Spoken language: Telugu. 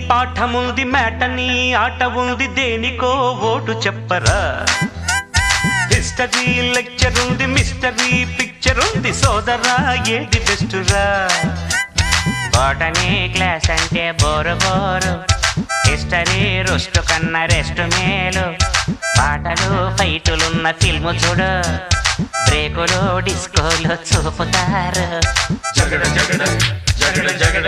పాఠముంది మ్యాటనీ ఆట ఉంది దేనికో ఓటు చెప్పరా హిస్టరీ లెక్చర్ ఉంది మిస్టరీ పిక్చర్ ఉంది సోదరా ఏది బెస్టురా బోటనీ క్లాస్ అంటే బోరు బోరు హిస్టరీ రుస్టు కన్నా రెస్ట్ మేలు పాటలు ఫైటులున్న ఫిల్ము చూడు బ్రేకులు డిస్కోలు చూపుతారు జగడ జగడ జగడ జగడ